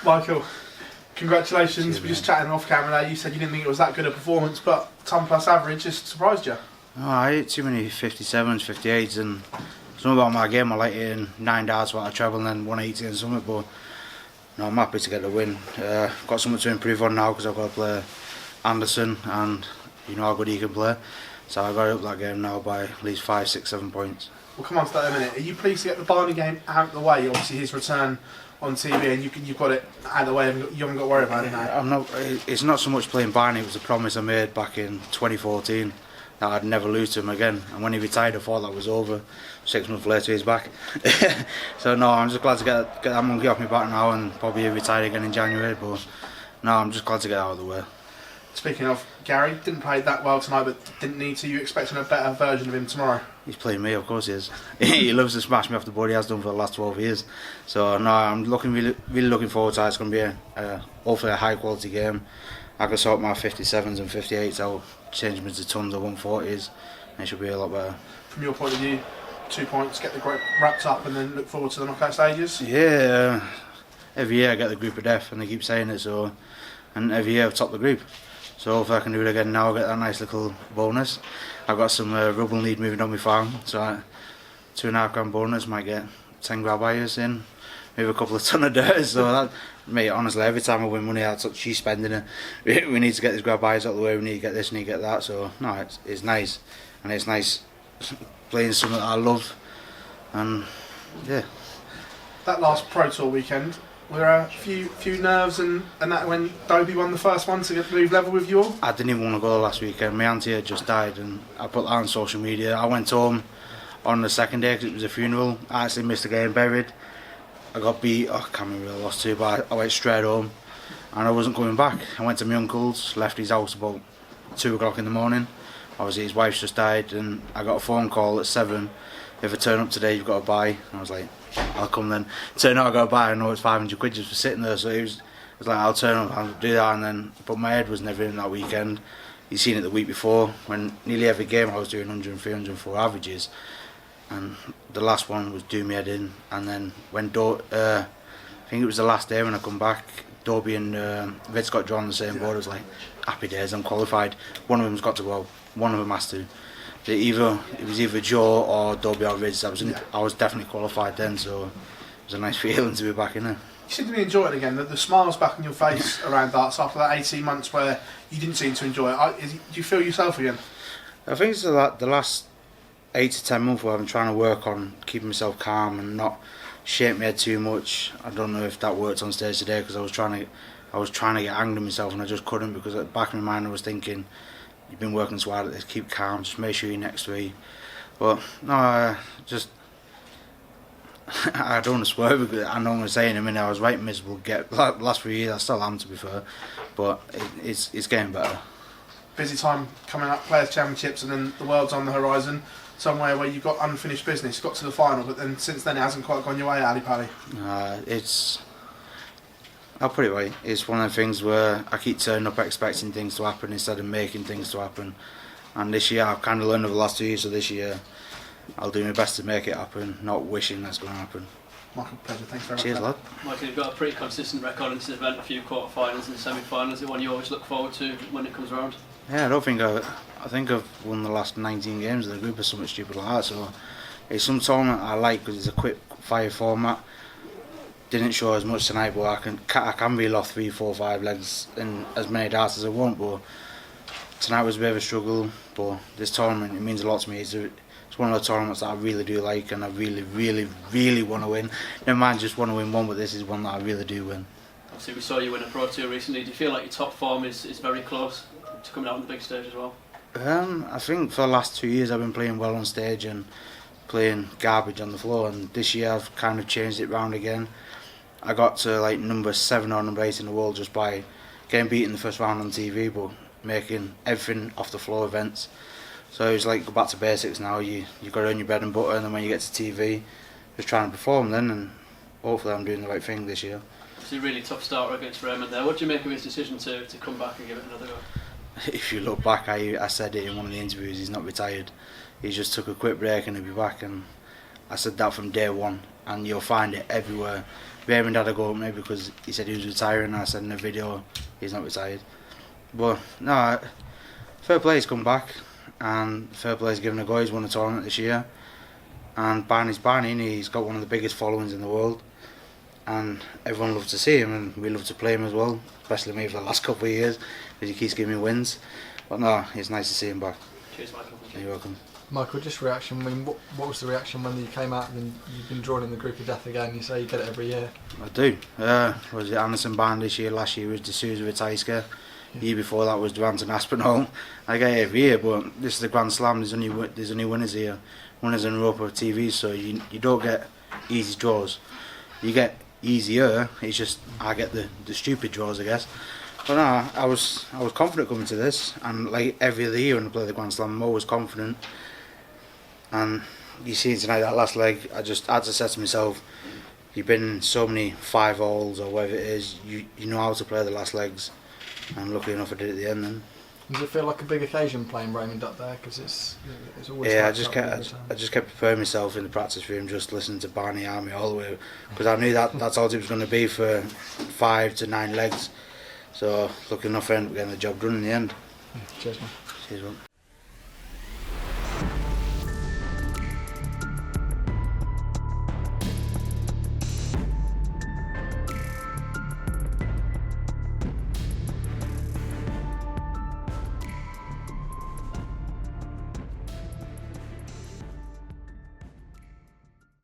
Michael, congratulations. Cheers, We're just chatting off camera there. You said you didn't think it was that good a performance, but ton plus average just surprised you. No, I hit too many 57s, 58s, and something about my game. I like hitting 9 darts while I travel and then 180 and something, but no, I'm happy to get the win. Got something to improve on now because I've got to play Anderson, and you know how good he can play. So I've got to up that game now by at least 5, 6, 7 points. We'll come on to that in a minute. Are you pleased to get the Barney game out of the way? Obviously his return on TV, and you've got it out of the way. You haven't got to worry about it now. I'm not. It's not so much playing Barney. It was a promise I made back in 2014 that I'd never lose to him again. And when he retired, I thought that was over. 6 months later, he's back. So no, I'm just glad to get that monkey off my back now, and probably retire again in January. But no, I'm just glad to get out of the way. Speaking of, Gary didn't play that well tonight, but didn't need to. You expecting a better version of him tomorrow? He's playing me, of course he is. He loves to smash me off the board. He has done for the last 12 years. So no, I'm really looking forward to it. It's going to be hopefully a high quality game. I can sort my 57s and 58s out, change them into tons of 140s, and it should be a lot better. From your point of view, 2 points, get the group wrapped up, and then look forward to the knockout stages. Yeah, every year I get the group of death, and they keep saying it. So, and every year I've topped the group. So if I can do it again now, I'll get that nice little bonus. I've got some rubble lead moving on my farm, so £2.5 grand bonus, might get 10 grab buyers in, maybe a couple of ton of dirt. So that, mate, honestly, every time I win money, she's spending it. We need to get these grab buyers out of the way. We need to get this, we need to get that. So no, it's nice, and it's nice playing something that I love, and yeah. That last Pro Tour weekend, were there a few nerves and that when Dobie won the first one to move level with you all? I didn't even want to go last weekend. My auntie had just died, and I put that on social media. I went home on the second day because it was a funeral. I actually missed the game, buried. I got beat. I can't remember who I lost to, but I went straight home, and I wasn't coming back. I went to my uncle's, left his house about 2 o'clock in the morning. Obviously his wife's just died, and I got a phone call at 7. If I turn up today, you've got to buy. And I was like, I'll come then. Turn out, I got to buy. I know it's 500 quid just for sitting there. So it was like, I'll turn up, I'll do that. And then, but my head was never in that weekend. You've seen it the week before, when nearly every game I was doing 103, 104 averages. And the last one was do me head in. And then when I think it was the last day when I come back, Dobie and Vid's got drawn on the same board. I was like, happy days, I'm qualified. One of them's got to go. One of them has to. It was either Joe or Dobie or Vids. I was definitely qualified then, so it was a nice feeling to be back in there. You seem to be enjoying it again. The smiles back on your face around darts after that 18 months where you didn't seem to enjoy it. Do you feel yourself again? I think it's the last 8 to 10 months where I'm trying to work on keeping myself calm and not shake my head too much. I don't know if that worked on stage today because I was trying to get angry at myself and I just couldn't, because at the back of my mind I was thinking, you've been working so hard at this, keep calm, just make sure you're next week. But no, I don't want to swear because I know what I'm saying. I mean, I was right miserable last few years. I still am, to be fair, but it's getting better. Busy time coming up, Players Championships, and then the World's on the horizon. Somewhere where you've got unfinished business, got to the final, but then since then it hasn't quite gone your way, Ali Pally. I'll put it right. It's one of the things where I keep turning up expecting things to happen instead of making things to happen. And this year I've kind of learned over the last 2 years, so this year I'll do my best to make it happen, not wishing that's going to happen. Michael, pleasure. Thanks very much. Cheers, lad. Michael, you've got a pretty consistent record in this event, a few quarterfinals and semi-finals. Is it one you always look forward to when it comes around? Yeah, I think I've won the last 19 games of the group or something stupid like that, so it's some tournament I like because it's a quick fire format. Didn't show as much tonight, but I can reel off 3, 4, 5 legs in as many darts as I want, but tonight was a bit of a struggle. But this tournament, it means a lot to me. It's one of the tournaments that I really do like, and I really want to win. Never mind just want to win one, but this is one that I really do win. Obviously we saw you win a Pro Tour recently. Do you feel like your top form is very close to coming out on the big stage as well? I think for the last 2 years I've been playing well on stage and playing garbage on the floor, and this year I've kind of changed it round again. I got to like number 7 or number 8 in the world just by getting beat in the first round on TV, but making everything off the floor events. So it's like go back to basics now. You got to earn your bread and butter, and then when you get to TV, just trying to perform then, and hopefully I'm doing the right thing this year. It's a really tough starter against Raymond there. What do you make of his decision to come back and give it another go? If you look back, I said it in one of the interviews, he's not retired. He just took a quick break and he'll be back, and I said that from day one, and you'll find it everywhere. Raymond had a go at me because he said he was retiring, and I said in the video he's not retired. But no, fair play, he's come back, and fair play, he's given a go. He's won a tournament this year, and Barney's Barney, and he's got one of the biggest followings in the world, and everyone loves to see him, and we love to play him as well, especially me for the last couple of years because he keeps giving me wins. But no, it's nice to see him back. Cheers, Michael. You're welcome. Michael, just reaction. I mean, what was the reaction when you came out and you've been drawn in the group of death again? You say you get it every year. I do. Was it Anderson Barn this year? Last year was D'Souza with Taiska. Year before that was Durant and Aspinall. I get it every year, but this is the Grand Slam. There's only winners here, winners in Europa TV. So you don't get easy draws. You get easier. It's just I get the stupid draws, I guess. But no, I was confident coming to this, and like every other year when I play the Grand Slam, I'm always confident. And you see tonight, that last leg, I just had to say to myself, you've been in so many 5-holes or whatever it is, you know how to play the last legs, and luckily enough I did at the end then. Does it feel like a big occasion playing Raymond up there? Because it's always. Yeah, I just kept preparing myself in the practice room, just listening to Barney Army all the way, because I knew that's all it was going to be for 5 to 9 legs. So lucky enough I ended up getting the job done in the end. Cheers, man. Cheers, man.